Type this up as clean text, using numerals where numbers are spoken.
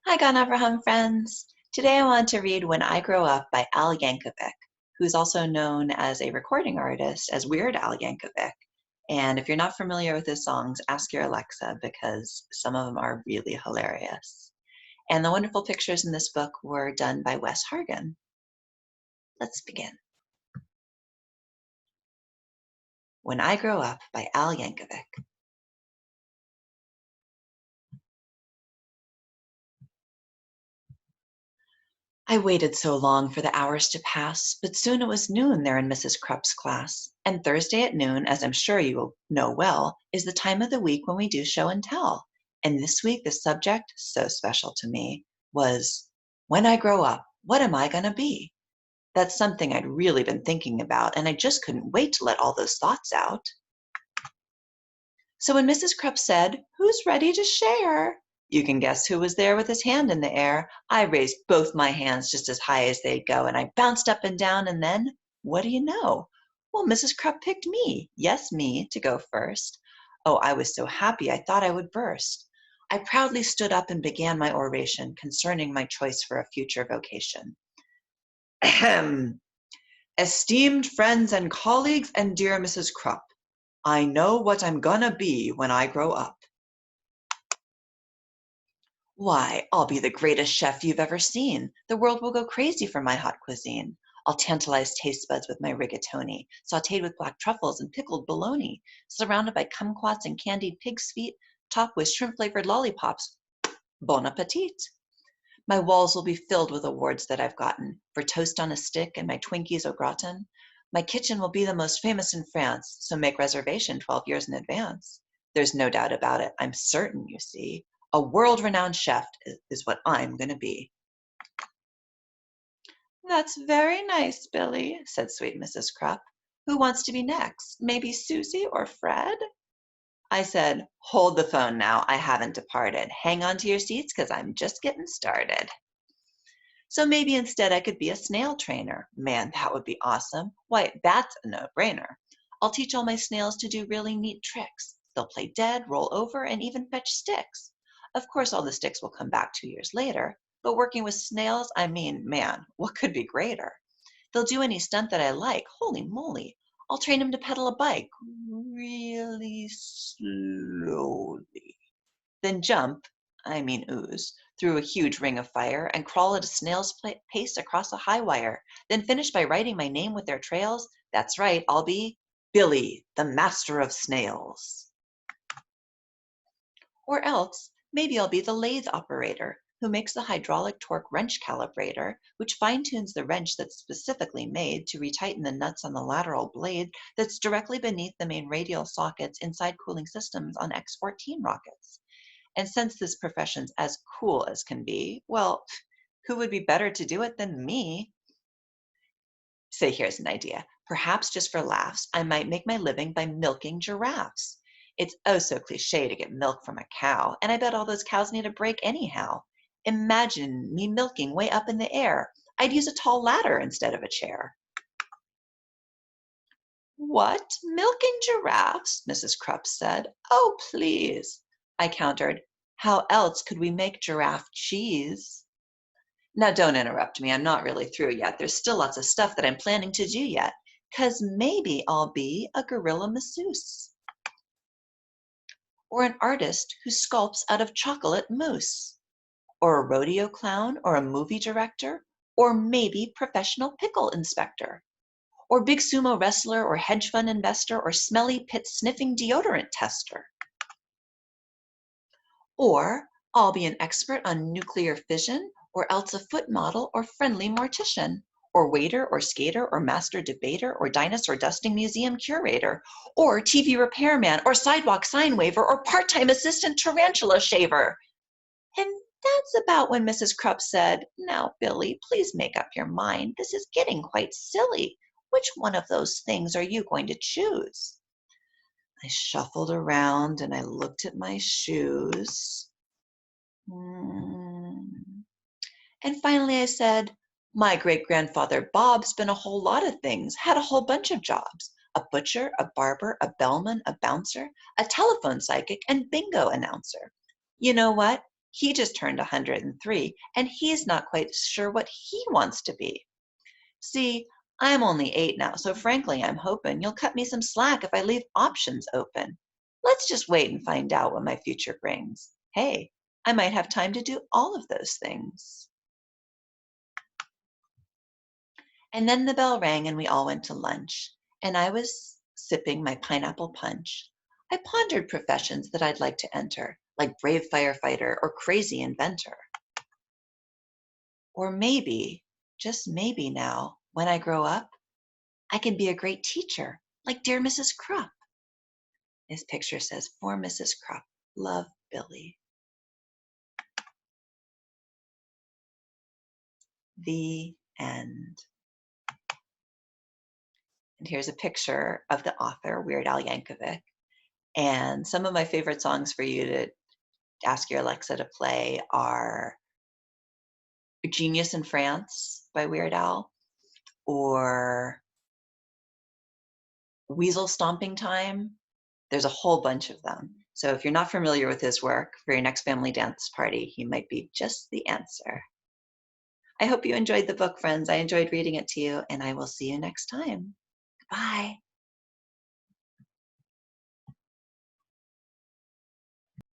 Hi, Gone Avraham friends. Today I want to read When I Grow Up by Al Yankovic, who's also known as a recording artist as Weird Al Yankovic. And if you're not familiar with his songs, ask your Alexa because some of them are really hilarious. And the wonderful pictures in this book were done by Wes Hargan. Let's begin. When I Grow Up by Al Yankovic. I waited so long for the hours to pass, but soon it was noon there in Mrs. Krupp's class. And Thursday at noon, as I'm sure you will know well, is the time of the week when we do show and tell. And this week, the subject, so special to me, was When I Grow Up, What Am I Gonna Be? That's something I'd really been thinking about, and I just couldn't wait to let all those thoughts out. So when Mrs. Krupp said, "Who's ready to share?" You can guess who was there with his hand in the air. I raised both my hands just as high as they'd go, and I bounced up and down, and then, what do you know? Well, Mrs. Krupp picked me, yes, me, to go first. Oh, I was so happy I thought I would burst. I proudly stood up and began my oration concerning my choice for a future vocation. Ahem. Esteemed friends and colleagues and dear Mrs. Krupp, I know what I'm gonna be when I grow up. Why, I'll be the greatest chef you've ever seen. The world will go crazy for my hot cuisine. I'll tantalize taste buds with my rigatoni, sautéed with black truffles and pickled bologna, surrounded by kumquats and candied pig's feet, topped with shrimp-flavored lollipops. Bon appetit! My walls will be filled with awards that I've gotten for toast on a stick and my Twinkies au gratin. My kitchen will be the most famous in France, so make reservation 12 years in advance. There's no doubt about it. I'm certain, you see. A world-renowned chef is what I'm going to be. That's very nice, Billy, said sweet Mrs. Krupp. Who wants to be next? Maybe Susie or Fred? I said, hold the phone now. I haven't departed. Hang on to your seats because I'm just getting started. So maybe instead I could be a snail trainer. Man, that would be awesome. Why, that's a no-brainer. I'll teach all my snails to do really neat tricks. They'll play dead, roll over, and even fetch sticks. Of course, all the sticks will come back 2 years later, but working with snails, I mean, man, what could be greater? They'll do any stunt that I like. Holy moly. I'll train them to pedal a bike really slowly. Then jump, I mean ooze, through a huge ring of fire and crawl at a snail's pace across a high wire, then finish by writing my name with their trails. That's right, I'll be Billy, the master of snails. Or else, maybe I'll be the lathe operator who makes the hydraulic torque wrench calibrator, which fine-tunes the wrench that's specifically made to retighten the nuts on the lateral blade that's directly beneath the main radial sockets inside cooling systems on X-14 rockets. And since this profession's as cool as can be, well, who would be better to do it than me? Say, here's an idea. Perhaps just for laughs, I might make my living by milking giraffes. It's oh so cliche to get milk from a cow, and I bet all those cows need a break anyhow. Imagine me milking way up in the air. I'd use a tall ladder instead of a chair. What? Milking giraffes? Mrs. Krupp said. Oh, please. I countered. How else could we make giraffe cheese? Now, don't interrupt me. I'm not really through yet. There's still lots of stuff that I'm planning to do yet. 'Cause maybe I'll be a gorilla masseuse. Or an artist who sculpts out of chocolate mousse. Or a rodeo clown, or a movie director, or maybe professional pickle inspector. Or big sumo wrestler, or hedge fund investor, or smelly pit sniffing deodorant tester. Or I'll be an expert on nuclear fission, or else a foot model or friendly mortician, or waiter or skater or master debater or dinosaur dusting museum curator, or TV repairman or sidewalk sign waver or part-time assistant tarantula shaver. And that's about when Mrs. Krupp said, now, Billy, please make up your mind. This is getting quite silly. Which one of those things are you going to choose? I shuffled around and I looked at my shoes. And finally I said, my great-grandfather Bob's been a whole lot of things, had a whole bunch of jobs. A butcher, a barber, a bellman, a bouncer, a telephone psychic, and bingo announcer. You know what? He just turned 103, and he's not quite sure what he wants to be. See, I'm only 8 now, so frankly, I'm hoping you'll cut me some slack if I leave options open. Let's just wait and find out what my future brings. Hey, I might have time to do all of those things. And then the bell rang and we all went to lunch, and I was sipping my pineapple punch. I pondered professions that I'd like to enter, like brave firefighter or crazy inventor. Or maybe, just maybe now, when I grow up, I can be a great teacher, like dear Mrs. Krupp. This picture says, for Mrs. Krupp, love, Billy. The end. And here's a picture of the author, Weird Al Yankovic. And some of my favorite songs for you to ask your Alexa to play are Genius in France by Weird Al, or Weasel Stomping Time. There's a whole bunch of them. So if you're not familiar with his work, for your next family dance party, he might be just the answer. I hope you enjoyed the book, friends. I enjoyed reading it to you, and I will see you next time. Bye.